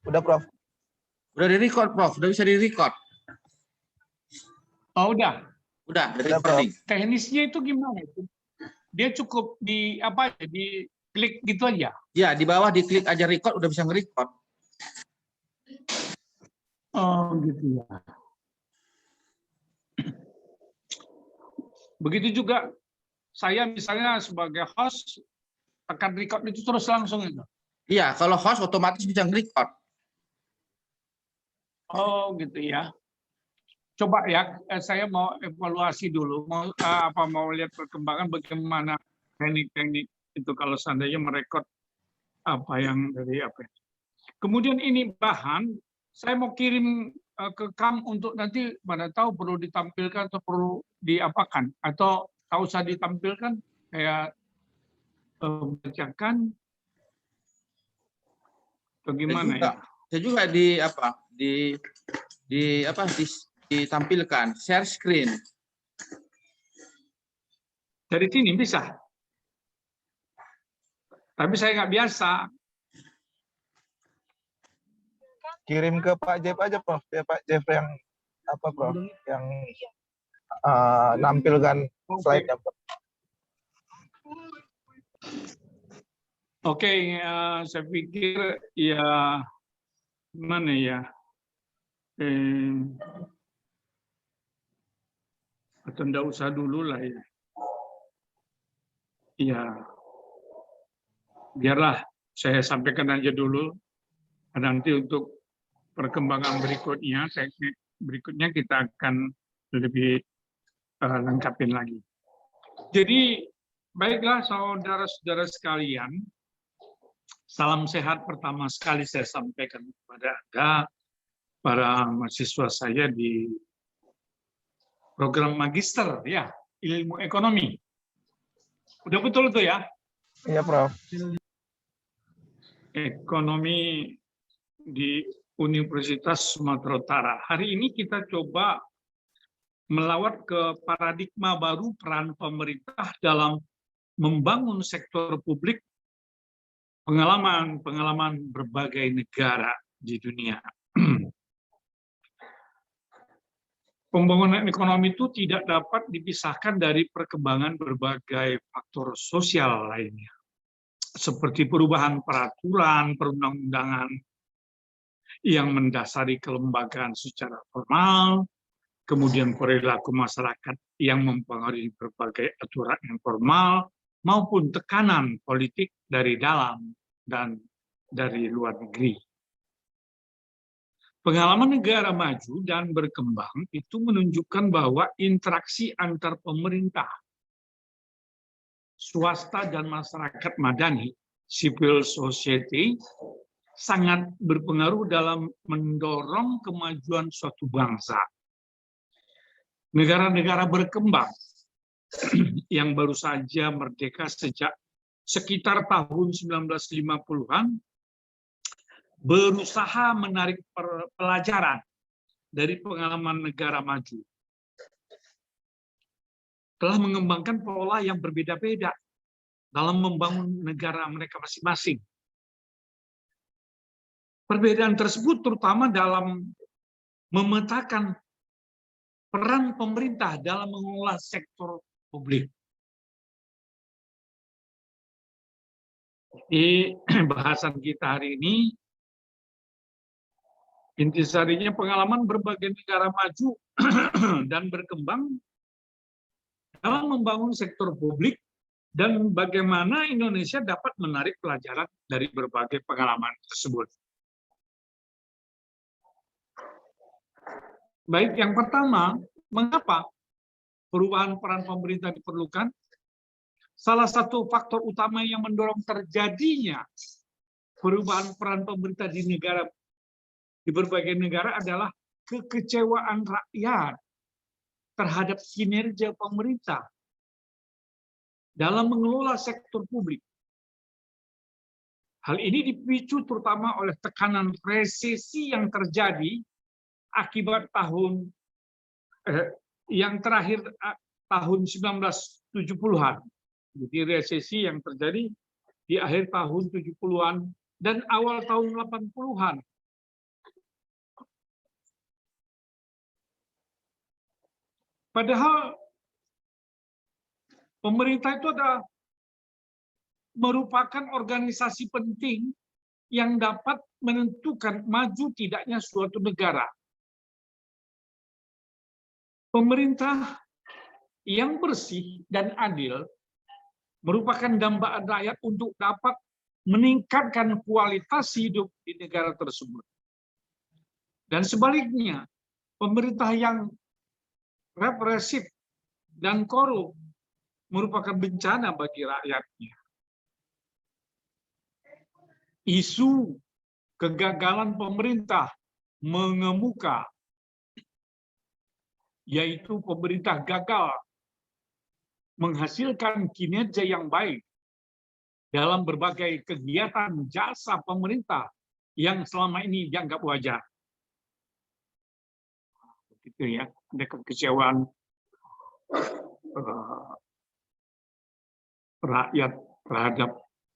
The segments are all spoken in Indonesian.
Udah, Prof. Udah di-record, Prof. Udah bisa di-record. Oh, udah. Udah Udah, recording. Teknisnya itu gimana itu? Dia cukup di apa ya? Di klik gitu aja. Ya, di bawah diklik aja record udah bisa nge-record. Oh, gitu ya. Begitu juga saya misalnya sebagai host tekan record itu terus langsung itu. Iya, kalau host otomatis bisa nge-record. Oh, gitu ya. Coba ya, saya mau evaluasi dulu, mau lihat perkembangan bagaimana teknik-teknik itu kalau seandainya merekod apa yang dari apa. Kemudian ini bahan saya mau kirim ke kamu untuk nanti mana tahu perlu ditampilkan atau perlu diapakan atau tak usah ditampilkan kayak bacakan atau gimana ya? Saya juga di apa? Ditampilkan share screen. Dari sini bisa. Tapi saya nggak biasa. Kirim ke Pak Jeff aja, Prof. Ya, Pak Jeff yang apa, Prof? Yang nampilkan slide-nya, Prof. Oke, saya pikir ya mana ya? Atau enggak usah dulu lah ya. Ya, biarlah saya sampaikan aja dulu. Nanti untuk perkembangan berikutnya, teknik berikutnya kita akan lebih lengkapin lagi. Jadi, baiklah saudara-saudara sekalian, salam sehat pertama sekali saya sampaikan kepada Anda, para mahasiswa saya di program magister ya ilmu ekonomi. Udah betul itu ya? Iya, Prof. Ekonomi di Universitas Sumatera Utara. Hari ini kita coba melawat ke paradigma baru peran pemerintah dalam membangun sektor publik, pengalaman berbagai negara di dunia. Pembangunan ekonomi itu tidak dapat dipisahkan dari perkembangan berbagai faktor sosial lainnya, seperti perubahan peraturan perundang-undangan yang mendasari kelembagaan secara formal, kemudian perilaku masyarakat yang mempengaruhi berbagai aturan informal, maupun tekanan politik dari dalam dan dari luar negeri. Pengalaman negara maju dan berkembang itu menunjukkan bahwa interaksi antar pemerintah, swasta, dan masyarakat madani, civil society, sangat berpengaruh dalam mendorong kemajuan suatu bangsa. Negara-negara berkembang yang baru saja merdeka sejak sekitar tahun 1950-an berusaha menarik pelajaran dari pengalaman negara maju. Telah mengembangkan pola yang berbeda-beda dalam membangun negara mereka masing-masing. Perbedaan tersebut terutama dalam memetakan peran pemerintah dalam mengelola sektor publik. Di bahasan kita hari ini, intisarinya pengalaman berbagai negara maju dan berkembang dalam membangun sektor publik dan bagaimana Indonesia dapat menarik pelajaran dari berbagai pengalaman tersebut. Baik, yang pertama, mengapa perubahan peran pemerintah diperlukan? Salah satu faktor utama yang mendorong terjadinya perubahan peran pemerintah di berbagai negara adalah kekecewaan rakyat terhadap kinerja pemerintah dalam mengelola sektor publik. Hal ini dipicu terutama oleh tekanan resesi yang terjadi akibat yang terakhir tahun 1970-an. Jadi resesi yang terjadi di akhir tahun 70-an dan awal tahun 80-an. Padahal pemerintah itu merupakan organisasi penting yang dapat menentukan maju tidaknya suatu negara. Pemerintah yang bersih dan adil merupakan dambaan rakyat untuk dapat meningkatkan kualitas hidup di negara tersebut. Dan sebaliknya, pemerintah yang represif dan korup merupakan bencana bagi rakyatnya. Isu kegagalan pemerintah mengemuka, yaitu pemerintah gagal menghasilkan kinerja yang baik dalam berbagai kegiatan jasa pemerintah yang selama ini dianggap wajar. Begitu ya, ada kekecewaan rakyat terhadap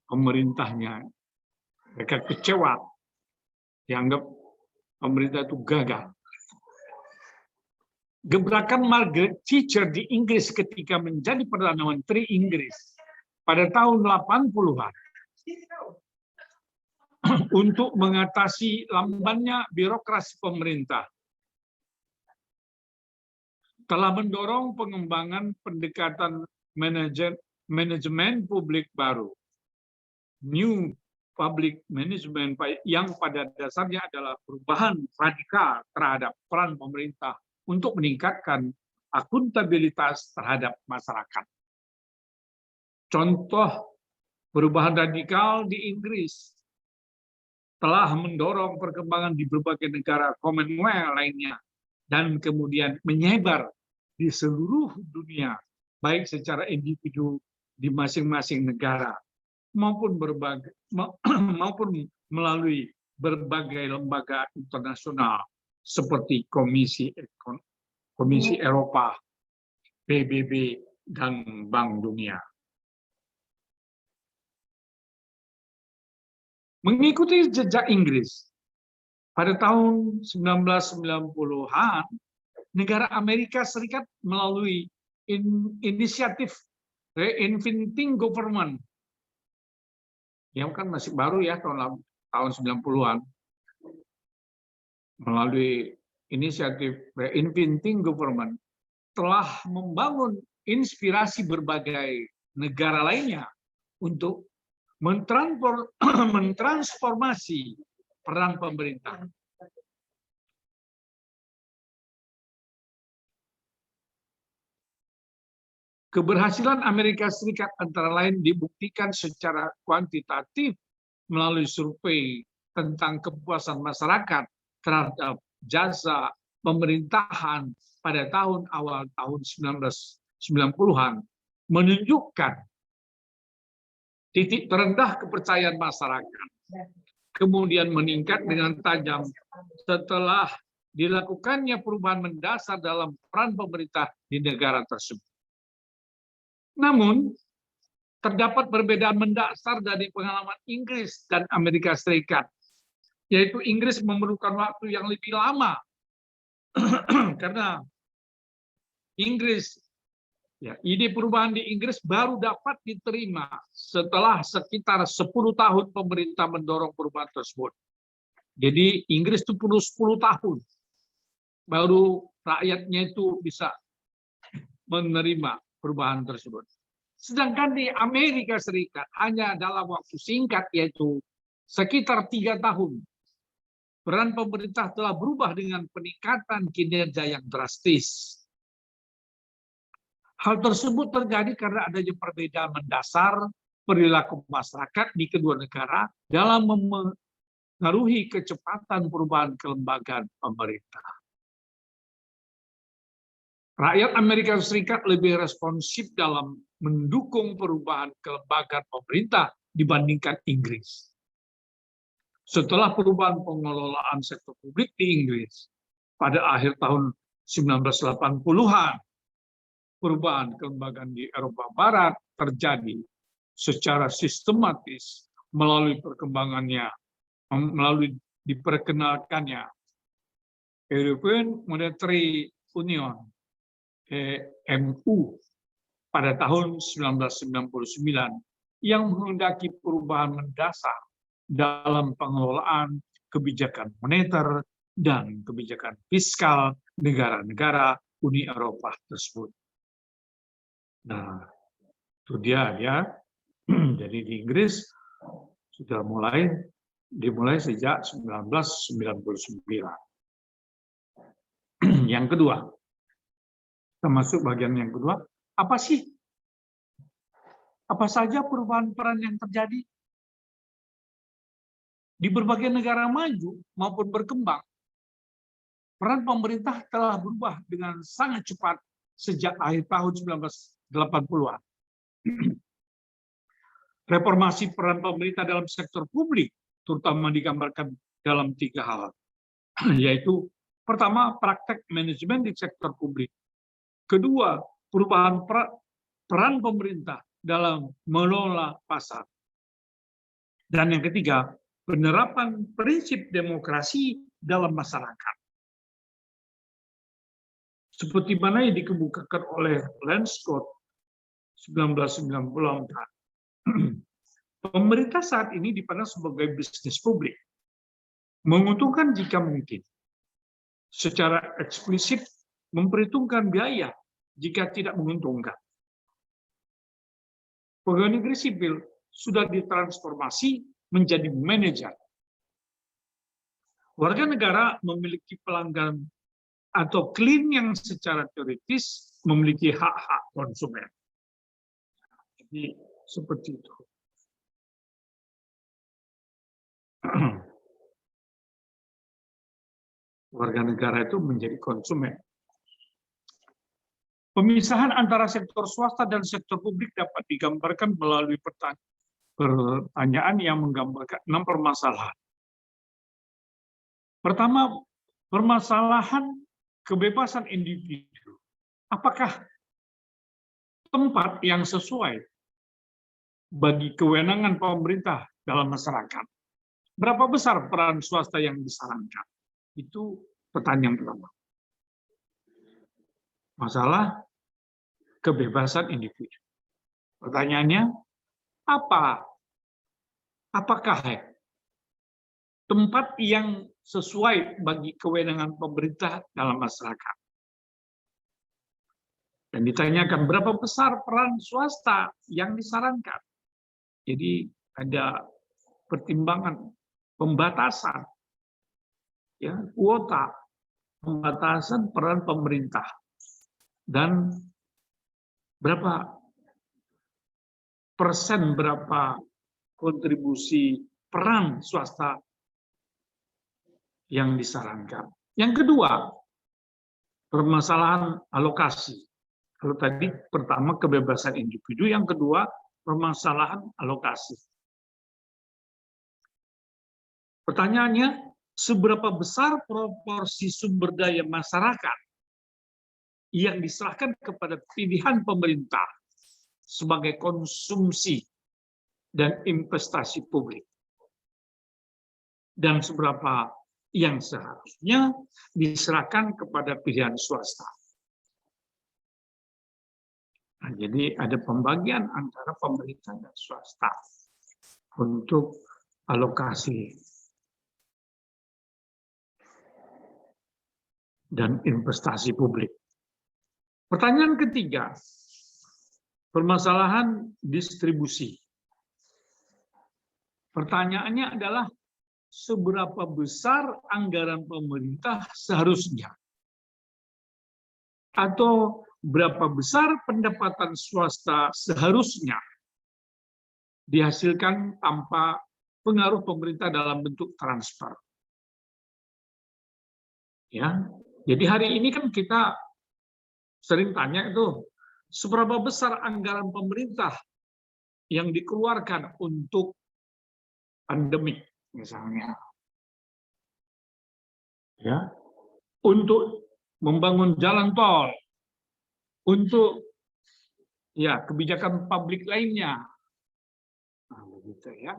pemerintahnya. Mereka kecewa, dianggap pemerintah itu gagal. Gebrakan Margaret Thatcher di Inggris ketika menjadi Perdana Menteri Inggris pada tahun 80-an untuk mengatasi lambannya birokrasi pemerintah telah mendorong pengembangan pendekatan manajemen publik baru, New Public Management, yang pada dasarnya adalah perubahan radikal terhadap peran pemerintah untuk meningkatkan akuntabilitas terhadap masyarakat. Contoh perubahan radikal di Inggris telah mendorong perkembangan di berbagai negara Commonwealth lainnya dan kemudian menyebar di seluruh dunia, baik secara individu di masing-masing negara maupun melalui berbagai lembaga internasional seperti Komisi Eropa, PBB, dan Bank Dunia. Mengikuti jejak Inggris, pada tahun 1990-an, negara Amerika Serikat melalui inisiatif Reinventing Government, yang kan masih baru ya, tahun 90-an, melalui inisiatif Reinventing Government, telah membangun inspirasi berbagai negara lainnya untuk mentransformasi peran pemerintah. Keberhasilan Amerika Serikat antara lain dibuktikan secara kuantitatif melalui survei tentang kepuasan masyarakat terhadap jasa pemerintahan pada awal tahun 1990-an menunjukkan titik terendah kepercayaan masyarakat, kemudian meningkat dengan tajam setelah dilakukannya perubahan mendasar dalam peran pemerintah di negara tersebut. Namun, terdapat perbedaan mendasar dari pengalaman Inggris dan Amerika Serikat, yaitu Inggris memerlukan waktu yang lebih lama karena Inggris, ya, ide perubahan di Inggris baru dapat diterima setelah sekitar 10 tahun pemerintah mendorong perubahan tersebut. Jadi Inggris itu perlu 10 tahun baru rakyatnya itu bisa menerima perubahan tersebut. Sedangkan di Amerika Serikat hanya dalam waktu singkat, yaitu sekitar 3 tahun, peran pemerintah telah berubah dengan peningkatan kinerja yang drastis. Hal tersebut terjadi karena adanya perbedaan mendasar perilaku masyarakat di kedua negara dalam mempengaruhi kecepatan perubahan kelembagaan pemerintah. Rakyat Amerika Serikat lebih responsif dalam mendukung perubahan kelembagaan pemerintah dibandingkan Inggris. Setelah perubahan pengelolaan sektor publik di Inggris pada akhir tahun 1980-an, perubahan kelembagaan di Eropa Barat terjadi secara sistematis melalui diperkenalkannya European Monetary Union MU pada tahun 1999 yang menghendaki perubahan mendasar dalam pengelolaan kebijakan moneter dan kebijakan fiskal negara-negara Uni Eropa tersebut. Nah, itu dia ya. Jadi di Inggris sudah dimulai sejak 1999. Yang kedua, termasuk bagian yang kedua, apa saja perubahan peran yang terjadi di berbagai negara maju maupun berkembang? Peran pemerintah telah berubah dengan sangat cepat sejak akhir tahun 1980-an. Reformasi peran pemerintah dalam sektor publik terutama digambarkan dalam 3 hal, yaitu pertama, praktek manajemen di sektor publik. Kedua, perubahan peran pemerintah dalam mengelola pasar. Dan yang ketiga, penerapan prinsip demokrasi dalam masyarakat. Seperti mana yang dikemukakan oleh Lanscott 1994. Pemerintah saat ini dipandang sebagai bisnis publik. Menguntungkan jika mungkin. Secara eksplisit memperhitungkan biaya jika tidak menguntungkan. Pegawai negeri sipil sudah ditransformasi menjadi manajer. Warga negara memiliki pelanggan atau klien yang secara teoritis memiliki hak-hak konsumen. Jadi seperti itu. Warga negara itu menjadi konsumen. Pemisahan antara sektor swasta dan sektor publik dapat digambarkan melalui pertanyaan yang menggambarkan 6 permasalahan. Pertama, permasalahan kebebasan individu. Apakah tempat yang sesuai bagi kewenangan pemerintah dalam masyarakat? Berapa besar peran swasta yang disarankan? Itu pertanyaan pertama. Masalah kebebasan individu. Pertanyaannya, apakah tempat yang sesuai bagi kewenangan pemerintah dalam masyarakat? Dan ditanyakan berapa besar peran swasta yang disarankan. Jadi ada pertimbangan pembatasan, ya, kuota, pembatasan peran pemerintah, dan berapa persen, berapa kontribusi peran swasta yang disarankan. Yang kedua, permasalahan alokasi. Kalau tadi pertama kebebasan individu, yang kedua permasalahan alokasi. Pertanyaannya, seberapa besar proporsi sumber daya masyarakat yang diserahkan kepada pilihan pemerintah sebagai konsumsi dan investasi publik? Dan seberapa yang seharusnya diserahkan kepada pilihan swasta? Nah, jadi ada pembagian antara pemerintah dan swasta untuk alokasi dan investasi publik. Pertanyaan ketiga, permasalahan distribusi. Pertanyaannya adalah seberapa besar anggaran pemerintah seharusnya? Atau berapa besar pendapatan swasta seharusnya dihasilkan tanpa pengaruh pemerintah dalam bentuk transfer? Ya, jadi hari ini kan kita sering tanya itu, seberapa besar anggaran pemerintah yang dikeluarkan untuk pandemik misalnya, ya, untuk membangun jalan tol, untuk ya kebijakan publik lainnya, nah, begitu ya.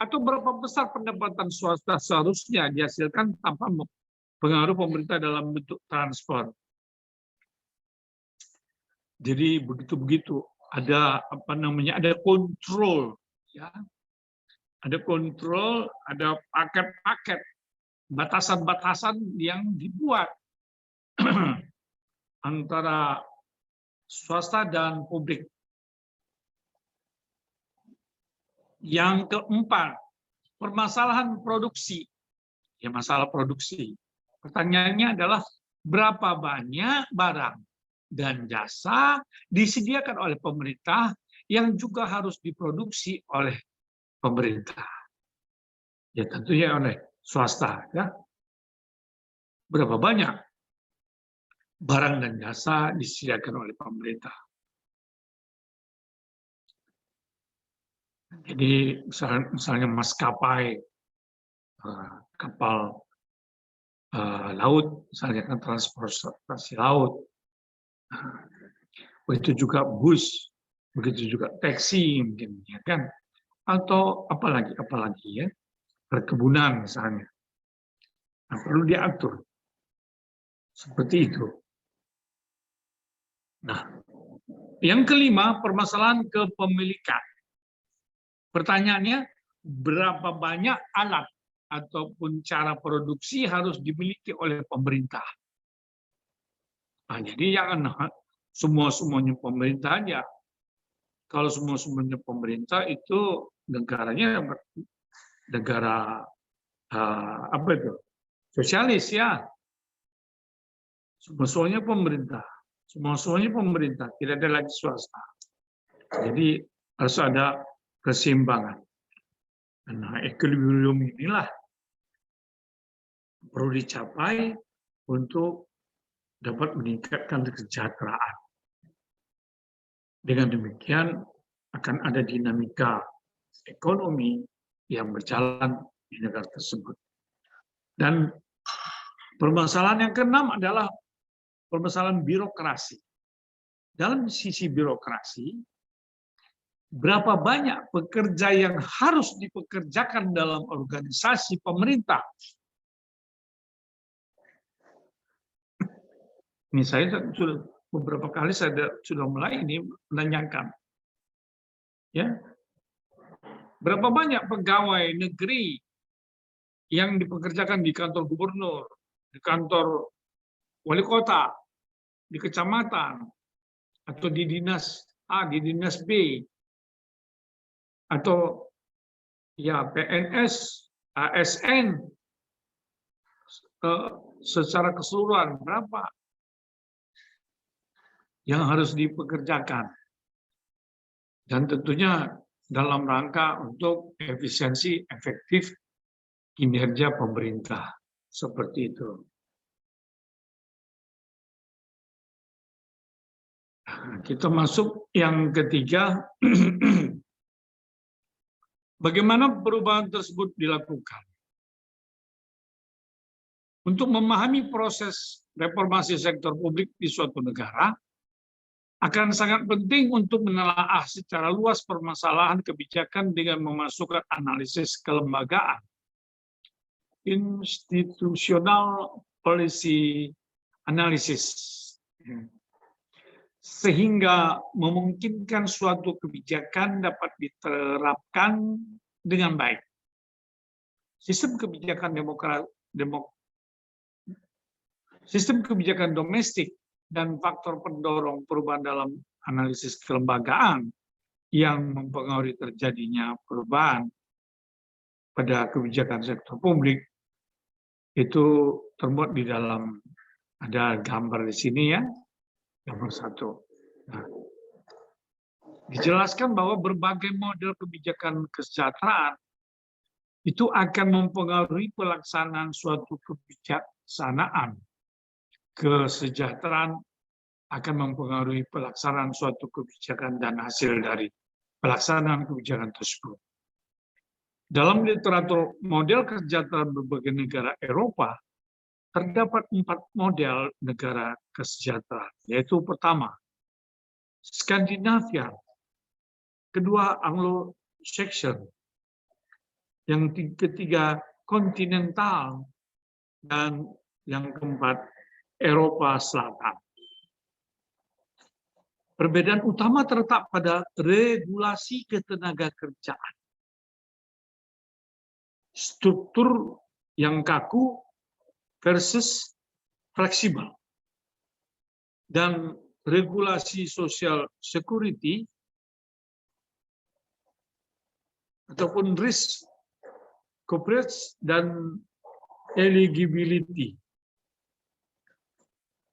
Atau berapa besar pendapatan swasta seharusnya dihasilkan tanpa pengaruh pemerintah dalam bentuk transfer. Jadi begitu-begitu ada apa namanya, ada kontrol, ya, ada kontrol, ada paket-paket, batasan-batasan yang dibuat antara swasta dan publik. Yang keempat, permasalahan produksi. Ya, masalah produksi. Pertanyaannya adalah berapa banyak barang dan jasa disediakan oleh pemerintah yang juga harus diproduksi oleh pemerintah. Ya, tentunya oleh swasta, ya. Berapa banyak barang dan jasa disediakan oleh pemerintah. Jadi misalnya maskapai, kapal laut, misalnya kan transportasi laut, begitu juga bus, begitu juga taksi mungkin, ya kan? Atau apalagi ya, perkebunan misalnya. Nah, perlu diatur seperti itu. Nah, yang kelima, permasalahan kepemilikan. Pertanyaannya, berapa banyak alat ataupun cara produksi harus dimiliki oleh pemerintah? Nah, jadi jangan semua-semuanya pemerintah aja. Kalau semua-semuanya pemerintah itu negaranya negara apa itu? Sosialis, ya. Semua-semuanya pemerintah. Semua-semuanya pemerintah, tidak ada lagi swasta. Jadi harus ada keseimbangan. Nah, equilibrium inilah perlu dicapai untuk dapat meningkatkan kesejahteraan. Dengan demikian akan ada dinamika ekonomi yang berjalan di negara tersebut. Dan permasalahan yang keenam adalah permasalahan birokrasi. Dalam sisi birokrasi, berapa banyak pekerja yang harus dipekerjakan dalam organisasi pemerintah? Ini saya sudah beberapa kali sudah mulai ini menanyakan, ya, berapa banyak pegawai negeri yang dipekerjakan di kantor gubernur, di kantor wali kota, di kecamatan, atau di dinas A, di dinas B, atau ya PNS, ASN, secara keseluruhan berapa yang harus dipekerjakan, dan tentunya dalam rangka untuk efisiensi efektif kinerja pemerintah seperti itu. Kita masuk yang ketiga, bagaimana perubahan tersebut dilakukan. Untuk memahami proses reformasi sektor publik di suatu negara, akan sangat penting untuk menelaah secara luas permasalahan kebijakan dengan memasukkan analisis kelembagaan, institutional policy analysis, sehingga memungkinkan suatu kebijakan dapat diterapkan dengan baik. Sistem kebijakan domestik dan faktor pendorong perubahan dalam analisis kelembagaan yang mempengaruhi terjadinya perubahan pada kebijakan sektor publik itu termuat di dalam, ada gambar di sini, ya, gambar 1. Nah, dijelaskan bahwa berbagai model kebijakan kesejahteraan itu akan mempengaruhi pelaksanaan suatu kebijaksanaan. Kesejahteraan akan mempengaruhi pelaksanaan suatu kebijakan dan hasil dari pelaksanaan kebijakan tersebut. Dalam literatur model kesejahteraan berbagai negara Eropa, terdapat 4 model negara kesejahteraan, yaitu pertama, Skandinavia, kedua, Anglo-Saxon, yang ketiga, kontinental, dan yang keempat, Eropa Selatan. Perbedaan utama terletak pada regulasi ketenagakerjaan. Struktur yang kaku versus fleksibel. Dan regulasi social security ataupun risk coverage dan eligibility.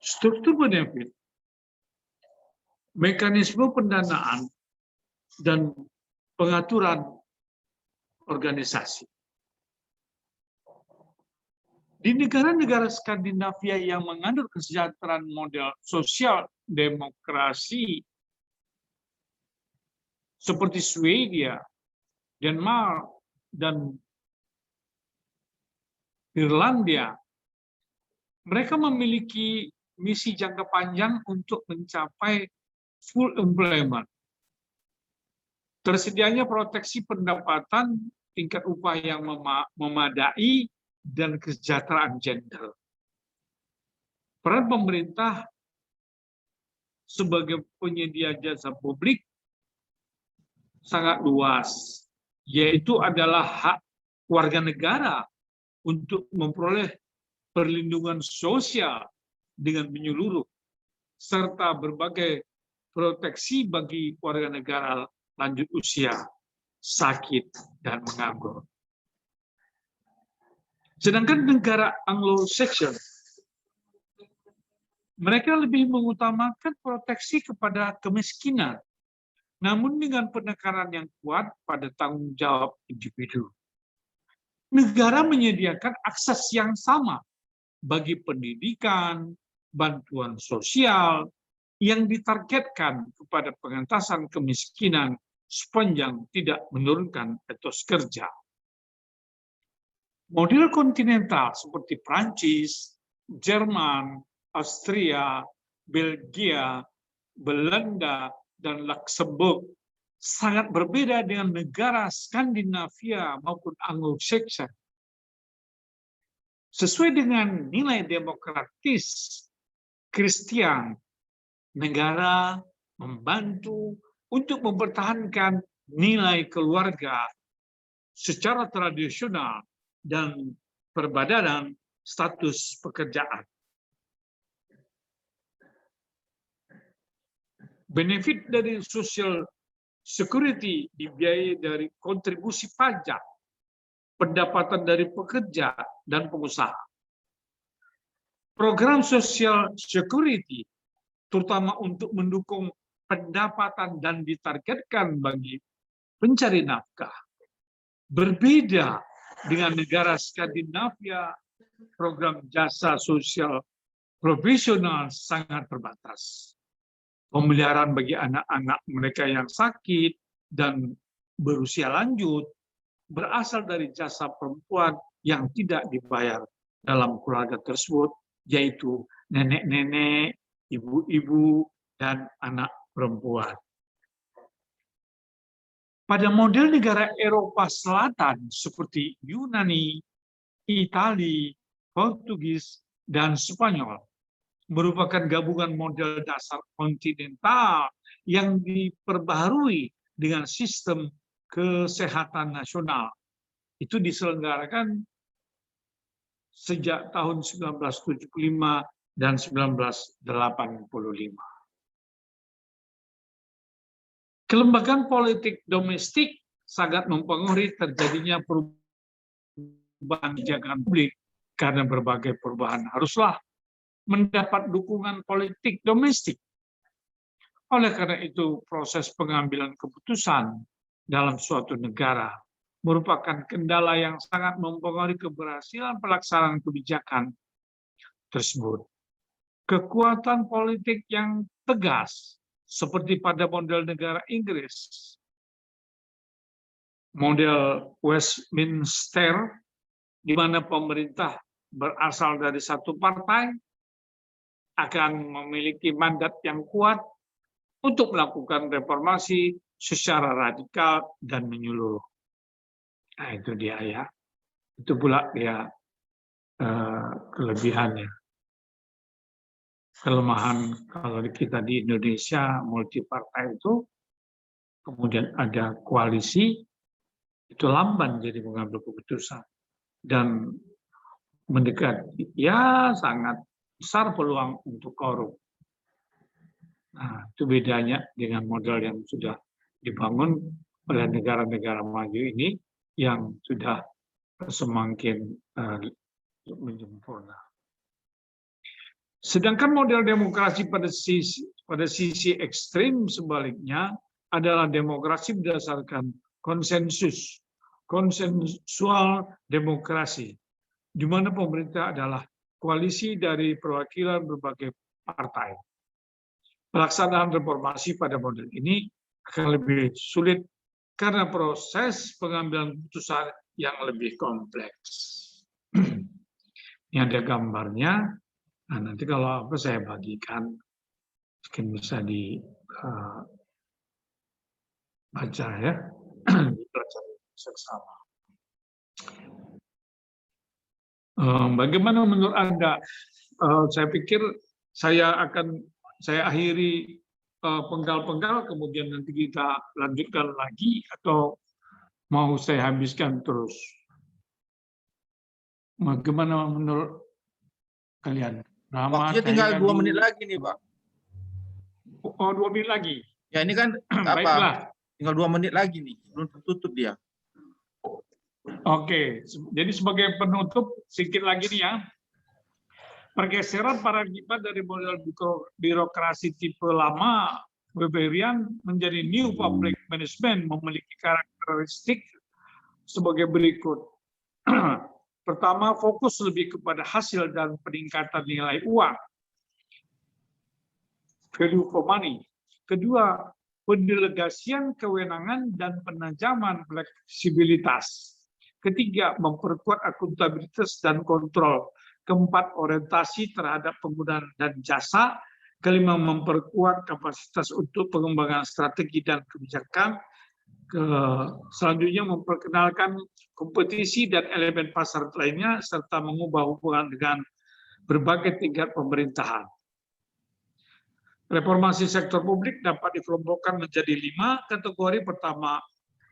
Struktur benefit, mekanisme pendanaan, dan pengaturan organisasi. Di negara-negara Skandinavia yang menganut kesejahteraan model sosial demokrasi seperti Swedia, Denmark, dan Irlandia, mereka memiliki misi jangka panjang untuk mencapai full employment. Tersedianya proteksi pendapatan, tingkat upah yang memadai, dan kesejahteraan gender. Peran pemerintah sebagai penyedia jasa publik sangat luas, yaitu adalah hak warga negara untuk memperoleh perlindungan sosial dengan menyeluruh, serta berbagai proteksi bagi warga negara lanjut usia, sakit, dan menganggur. Sedangkan negara Anglo-Saxon, mereka lebih mengutamakan proteksi kepada kemiskinan, namun dengan penekanan yang kuat pada tanggung jawab individu. Negara menyediakan akses yang sama bagi pendidikan, bantuan sosial yang ditargetkan kepada pengentasan kemiskinan sepanjang tidak menurunkan etos kerja. Model kontinental seperti Prancis, Jerman, Austria, Belgia, Belanda, dan Luxembourg sangat berbeda dengan negara Skandinavia maupun Anglo-Saxon. Sesuai dengan nilai demokratis Kristen, negara membantu untuk mempertahankan nilai keluarga secara tradisional dan perbedaan status pekerjaan. Benefit dari social security dibiayai dari kontribusi pajak, pendapatan dari pekerja dan pengusaha. Program social security terutama untuk mendukung pendapatan dan ditargetkan bagi pencari nafkah. Berbeda dengan negara Skandinavia, program jasa sosial profesional sangat terbatas. Pemeliharaan bagi anak-anak mereka yang sakit dan berusia lanjut berasal dari jasa perempuan yang tidak dibayar dalam keluarga tersebut, yaitu nenek-nenek, ibu-ibu, dan anak perempuan. Pada model negara Eropa Selatan seperti Yunani, Italia, Portugis, dan Spanyol merupakan gabungan model dasar kontinental yang diperbaharui dengan sistem kesehatan nasional. Itu diselenggarakan sejak tahun 1975 dan 1985. Kelembagaan politik domestik sangat mempengaruhi terjadinya perubahan kebijakan publik karena berbagai perubahan haruslah mendapat dukungan politik domestik. Oleh karena itu, proses pengambilan keputusan dalam suatu negara merupakan kendala yang sangat mempengaruhi keberhasilan pelaksanaan kebijakan tersebut. Kekuatan politik yang tegas, seperti pada model negara Inggris, model Westminster, di mana pemerintah berasal dari satu partai, akan memiliki mandat yang kuat untuk melakukan reformasi secara radikal dan menyeluruh. Nah, itu dia ya. Itu pula dia kelebihannya. kelemahan kalau kita di Indonesia multi partai itu, kemudian ada koalisi, itu lamban jadi mengambil keputusan. Dan mendekati, ya sangat besar peluang untuk korup. Nah, itu bedanya dengan model yang sudah dibangun oleh negara-negara maju ini yang sudah semakin menyempurna. Sedangkan model demokrasi pada sisi ekstrim sebaliknya adalah demokrasi berdasarkan konsensus, konsensual demokrasi, di mana pemerintah adalah koalisi dari perwakilan berbagai partai. Pelaksanaan reformasi pada model ini akan lebih sulit karena proses pengambilan keputusan yang lebih kompleks. Ini ada gambarnya. Nah, nanti kalau apa saya bagikan, mungkin bisa dibaca ya, dipelajari bersama. Bagaimana menurut Anda? Saya pikir saya akhiri penggal-penggal, kemudian nanti kita lanjutkan lagi, atau mau saya habiskan terus? Bagaimana menurut kalian? Waktunya tinggal 2 menit lagi nih, Pak. Oh, 2 menit lagi. Ya ini kan Baiklah. tinggal 2 menit lagi nih, belum tertutup dia. Oke, jadi sebagai penutup sedikit lagi nih ya. Pergeseran paradigma dari model birokrasi tipe lama Weberian menjadi new public management memiliki karakteristik sebagai berikut. Pertama, fokus lebih kepada hasil dan peningkatan nilai uang, value for money. Kedua, pendelegasian kewenangan dan penajaman fleksibilitas. Ketiga, memperkuat akuntabilitas dan kontrol. Keempat, orientasi terhadap penggunaan dan jasa. Kelima, memperkuat kapasitas untuk pengembangan strategi dan kebijakan. Selanjutnya, memperkenalkan kompetisi dan elemen pasar lainnya, serta mengubah hubungan dengan berbagai tingkat pemerintahan. Reformasi sektor publik dapat dikelompokkan menjadi 5 kategori. Pertama,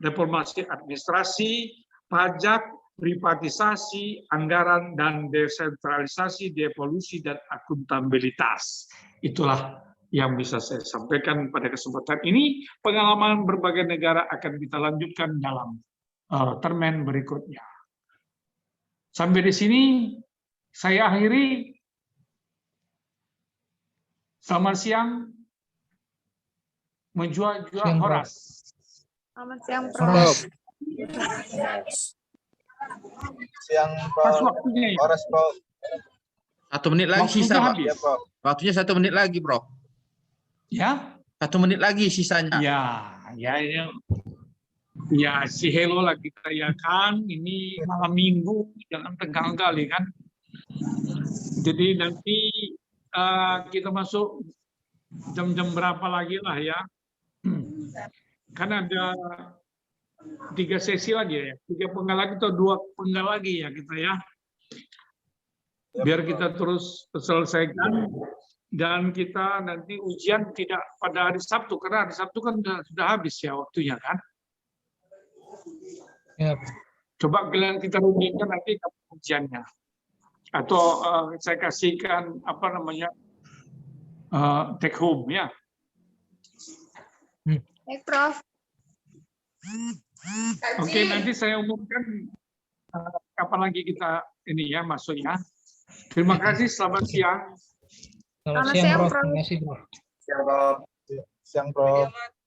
reformasi administrasi, pajak, privatisasi, anggaran, dan desentralisasi, devolusi, dan akuntabilitas. Itulah yang bisa saya sampaikan pada kesempatan ini. Pengalaman berbagai negara akan kita lanjutkan dalam termen berikutnya. Sampai di sini saya akhiri. Selamat siang. Menjual-jual Horas. Selamat siang, Prof. Siang, Pas Prof. waktunya ya. Horas, Prof. 1 menit lagi Waktunya sisa, Pak. habis. Ya, Prof. Waktunya 1 menit lagi, Bro. Ya. 1 menit lagi sisanya. Ya, si hello lah kita ya kan. Ini malam minggu, jangan tegang kali kan. Jadi nanti kita masuk jam-jam berapa lagi lah ya. Kan ada 3 sesi lagi ya. 3 penggal lagi atau 2 penggal lagi ya kita ya. Biar kita terus selesaikan. Dan kita nanti ujian tidak pada hari Sabtu, karena hari Sabtu kan sudah habis ya waktunya kan. Ya. Coba kalian kita rugikan nanti ujiannya. Atau saya kasihkan apa namanya take home ya. Baik, Prof. Oke, nanti saya umumkan kapan lagi kita ini ya masuknya. Terima kasih, selamat siang. Selamat Selamat siang, siang, Prof. Prof. Terima kasih, Prof. Siang, Prof. Siang, Prof.